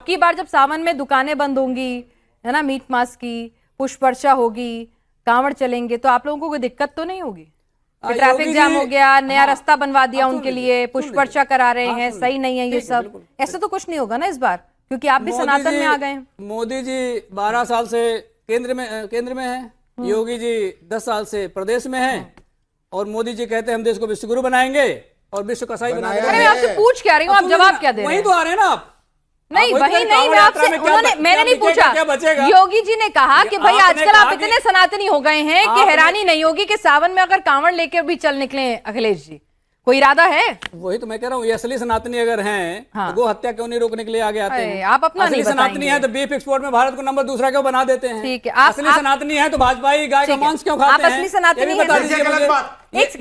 की बार जब सावन में दुकानें बंद होंगी, है ना, मीट मांस की, पुष्प वर्षा होगी, कांवड़ चलेंगे, तो आप लोगों को कोई दिक्कत तो नहीं होगी? ट्रैफिक जाम हो गया, नया रास्ता बनवा दिया उनके लिए, पुष्प वर्षा करा रहे हैं, सही नहीं है ये सब, ऐसे तो कुछ नहीं होगा ना इस बार, क्योंकि आप भी सनातन में आ गए हैं। मोदी जी 12 साल से केंद्र में है, योगी जी 10 साल से प्रदेश में है, और मोदी जी कहते हैं हम देश को विश्वगुरु बनाएंगे और विश्व कसाई बनाएंगे। अरे मैं आपसे पूछ क्या रही हूँ, आप जवाब क्या दे रहे हैं? वही तो आ रहे हैं ना आप। नहीं वही नहीं, मैं आपसे मैंने नहीं पूछा। योगी जी ने कहा कि भाई आजकल आप इतने सनातनी हो गए हैं कि हैरानी नहीं होगी कि सावन में अगर कांवड़ लेकर भी चल निकले अखिलेश जी, कोई इरादा है? वही तो मैं कह रहा हूँ, ये असली सनातनी अगर हैं तो गो हत्या क्यों नहीं रोकने के लिए आगे आते हैं? आप अपना असली सनातनी है तो बीफ एक्सपोर्ट में भारत को नंबर दूसरा क्यों बना देते हैं? ठीक है, असली सनातनी है तो भाजपा ही गाय का मांस क्यों खाते हैं? आप असली सनातनी है? बता दीजिए मुझे। एक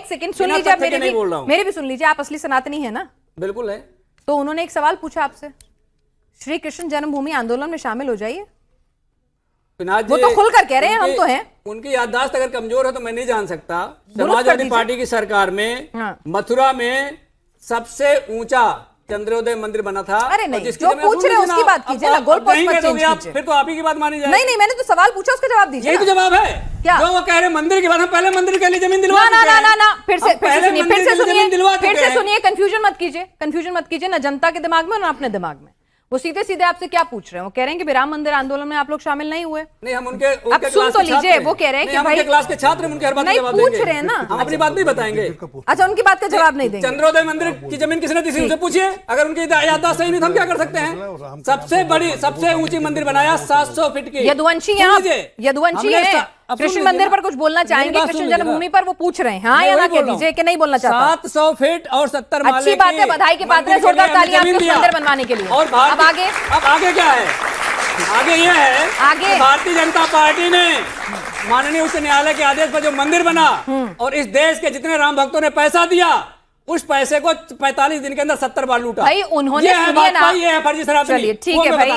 सेकंड, सुन लीजिए, मेरी भी सुन लीजिए। आप असली सनातनी है ना? बिल्कुल है। तो उन्होंने एक सवाल पूछा आपसे, श्री कृष्ण जन्मभूमि आंदोलन में शामिल हो जाइए। वो तो खुलकर कह रहे हैं हम तो हैं। उनकी याददाश्त अगर कमजोर है तो मैं नहीं जान सकता। समाजवादी पार्टी की सरकार में मथुरा में सबसे ऊंचा चंद्रोदय मंदिर बना था। अरे नहीं, जो पूछ रहे हैं उसकी बात कीजिए ना, गोल पोस्ट मत चेंज कीजिए। फिर तो आप ही की बात मानी जाए। नहीं नहीं, मैंने तो सवाल पूछा, उसका जवाब दीजिए। यही तो जवाब है क्या? जो वो कह रहे मंदिर की बात, हम पहले मंदिर के लिए जमीन दिलवा ना ना ना ना, फिर से सुनिए, सुनिए, कंफ्यूजन मत कीजिए ना जनता के दिमाग में ना अपने दिमाग में। वो सीधे सीधे आपसे क्या पूछ रहे हैं? वो कह रहे हैं कि राम मंदिर आंदोलन में आप लोग शामिल नहीं हुए। नहीं, हम उनके अब सुन तो लीजिए, वो कह रहे हैं कि भाई क्लास के छात्र उनके हर बात का जवाब पूछ रहे हैं ना, हम अपनी बात नहीं बताएंगे। अच्छा, उनकी बात का जवाब नहीं देंगे। चंद्रोदय मंदिर की जमीन किसने दी थी उनसे पूछिए। अगर उनकी याददाश्त सही नहीं तो हम क्या कर सकते हैं? सबसे बड़ी सबसे ऊंची मंदिर बनाया 700 फीट की। यदुवंशी है, यदुवंशी है। कृष्ण मंदिर पर कुछ बोलना चाहेंगे? कृष्ण जन्मभूमि पर वो पूछ रहे हैं, हाँ या ना कह दीजिए कि नहीं बोलना चाहता। 700 फीट और 70 माले। अच्छी बात है, बधाई की बात है, जोरदार तालियां आपके मंदिर बनवाने के लिए। और अब आगे क्या है? आगे ये है, आगे भारतीय जनता पार्टी ने माननीय उच्च न्यायालय के आदेश पर जो मंदिर बना और इस देश के जितने राम भक्तों ने पैसा दिया, उस पैसे को 45 दिन के अंदर 70 बार लूटा। भाई उन्होंने ये है फर्जी शराब। चलिए ठीक है भाई,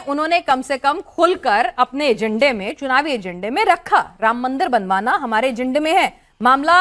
उन्होंने कम से कम खुलकर अपने एजेंडे में, चुनावी एजेंडे में रखा, राम मंदिर बनवाना हमारे एजेंडे में है। मामला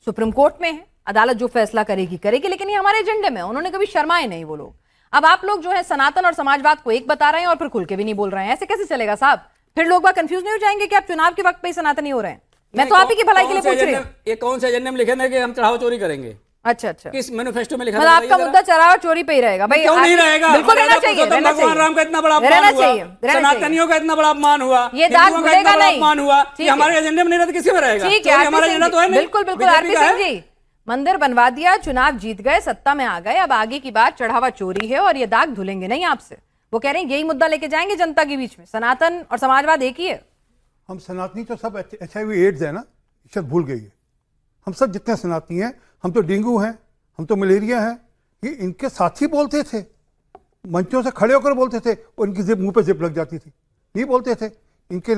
सुप्रीम कोर्ट में है, अदालत जो फैसला करेगी, लेकिन ये हमारे एजेंडे में है। उन्होंने कभी शर्माए नहीं वो लोग। अब आप लोग जो है सनातन और समाजवाद को एक बता रहे हैं और फिर खुल के भी नहीं बोल रहे हैं, ऐसे कैसे चलेगा साहब? फिर लोग बात कंफ्यूज नहीं हो जाएंगे कि आप चुनाव के वक्त पे ही सनातनी हो रहे हैं? मैं तो आप ही की भलाई के लिए पूछ रही हूँ। ये कौन से एजेंडे में लिखे हैं कि हम चढ़ावा चोरी करेंगे? अच्छा, किस मैनिफेस्टो में लिखा है? आपका मुद्दा चढ़ावा चोरी पे ही रहेगा भाई? क्यों नहीं रहेगा? बिल्कुल रहना चाहिए, भगवान राम का इतना बड़ा अपमान हुआ, सनातनियों का इतना बड़ा अपमान हुआ, ये दाग खुलेगा नहीं, अपमान हुआ, ये हमारे एजेंडे में नहीं रहता, किसी में रहेगा? ठीक है, हमारा एजेंडा तो है नहीं। बिल्कुल बिल्कुल। आरपी सिंह जी, मंदिर बनवा दिया, चुनाव जीत गए, सत्ता में आ गए, अब आगे की बात चढ़ावा चोरी है और ये दाग धुलेंगे नहीं आपसे। वो कह रहे हैं यही मुद्दा लेके जाएंगे जनता के बीच में, सनातन और समाजवाद एक ही है। हम सनातनी तो सब HIV एड्स है ना, सब भूल गई है। हम सब जितने सनातनी हैं, हम तो डेंगू हैं, हम तो मलेरिया हैं, ये इनके साथी बोलते थे, मंचों से खड़े होकर बोलते थे और इनकी मुंह पे जिप लग जाती थी, नहीं बोलते थे। इनके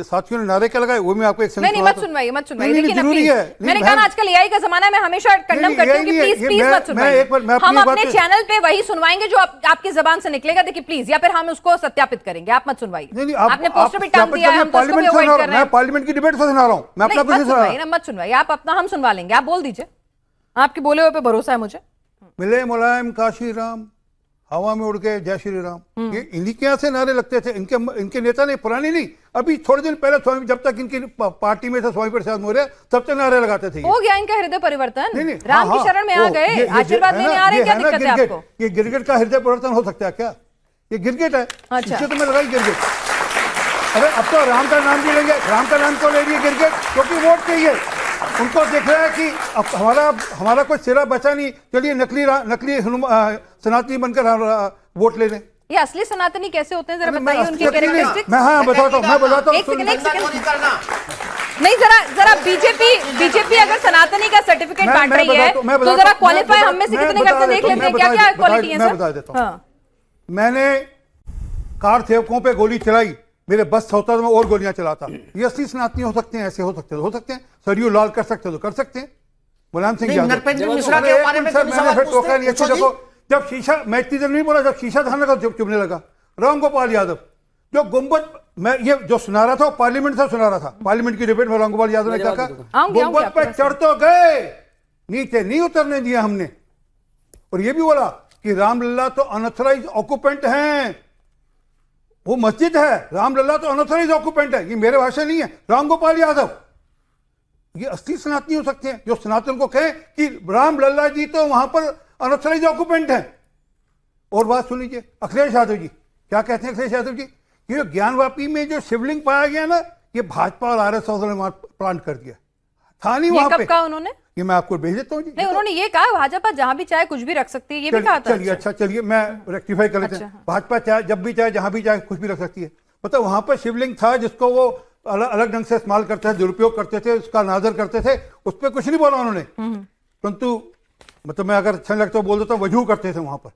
साथियों ने नारे क्या लगाए, वो मैं आपको एक नहीं मत सुनवाइए। जरूरी है। मैंने कहा आजकल AI का जमाना है, मैं हमेशा कंडम करती हूं कि प्लीज मत सुनवाइए। हम अपने चैनल पे वही सुनवाएंगे जो आपकी जबान से निकलेगा, देखिए प्लीज, या फिर हम उसको सत्यापित करेंगे। आप मत सुनवाइए। आपने पोस्टर भी टांग दिया है, हम तो उसको भी अवॉइड कर रहे हैं। मैं पार्लियामेंट की डिबेट सुना रहा हूं, मैं अपना मत सुनवाइए। आप अपना, हम सुनवा लेंगे, आप बोल दीजिए, आपके बोले हुए पे भरोसा है मुझे। मिले मुलायम काशी राम, हवा में उड़ के जय श्री राम, ये इन्हीं के यहाँ से नारे लगते थे। इनके नेता ने, पुरानी नहीं, अभी थोड़े दिन पहले स्वामी, जब तक इनकी पार्टी में था स्वामी प्रसाद मौर्य, तब तक नारे लगाते थे। हो गया इनका हृदय परिवर्तन, राम की शरण में आ गए, आशीर्वाद लेने आ रहे हैं। क्या दिक्कत है आपको? ये गिरगिट का हृदय परिवर्तन हो सकता है क्या? ये गिरगिट है, इससे तो मैं लगाई गिरगिट। अरे अब तो राम का नाम भी लेंगे। राम का नाम क्यों ले रही है गिरगिट? क्योंकि वोट चाहिए। उनको देख रहा है कि अब हमारा कोई सिरा बचा नहीं, चलिए नकली सनातनी बनकर वोट ले लें। ये असली सनातनी कैसे होते हैं, जरा बताइए उनकी कैरेक्टरिस्टिक्स। मैं बताता हूँ। एक सेकंड नहीं, जरा बीजेपी अगर सनातनी का सर्टिफिकेट बांट रही है तो जरा क्वालिफाई हम में से कितने करते देख लेते हैं, क्या क्या क्वालिटी है सर? मैं बता देता हूँ। मैंने कार सेवकों पे गोली चलाई, मेरे बस होता तो मैं और गोलियां चलाता। ये असली सनातनी हो सकते हैं, ऐसे हो सकते हैं। सरयू लाल कर सकते तो कर सकते हैं। मुलायम सिंह यादव, मैंने फिर टोका नहीं। देखो, जब शीशा, मैं इतनी देर नहीं बोला, जब शीशा था ना चुभने लगा। राम गोपाल यादव, जो गुम्बद मैं ये जो सुना रहा था वो पार्लियामेंट से सुना रहा था, पार्लियामेंट की डिबेट में रामगोपाल यादव ने क्या कहा, गुंबद पे चढ़ तो गए, नीचे नहीं उतरने दिया हमने। और ये भी बोला कि रामलला तो अनऑथराइज ऑक्यूपेंट हैं, वो मस्जिद है, रामलला तो अनऑथराइज ऑक्यूपेंट है। ये मेरे भाषा नहीं है, रामगोपाल यादव। ये असली सनातनी हो सकते हैं जो सनातन को कहें कि रामलला जी तो वहां पर अनऑथराइज ऑक्यूपेंट हैं। और बात सुन लीजिए, अखिलेश यादव जी क्या कहते हैं। अखिलेश यादव जी, ये ज्ञानवापी में जो शिवलिंग पाया गया ना, ये भाजपा और आरएसएस ने वहां प्लांट कर दिया, था नहीं वहां पे। कहा उन्होंने? ये मैं आपको भेज देता हूँ जी। नहीं, उन्होंने ये कहा भाजपा जहां भी चाहे कुछ भी रख सकती है, ये भी कहा था। चलिए अच्छा, चलिए मैं रेक्टिफाई कर लेते हैं। भाजपा चाहे जब भी चाहे जहां भी चाहे कुछ भी रख सकती है। मतलब वहां पर शिवलिंग था जिसको वो अलग ढंग से इस्तेमाल करते थे, दुरुपयोग करते थे, उसका अनादर करते थे, उस पर कुछ नहीं बोला उन्होंने। परंतु मतलब मैं अगर अच्छा लगता तो बोल देता, वजू करते थे वहां पर।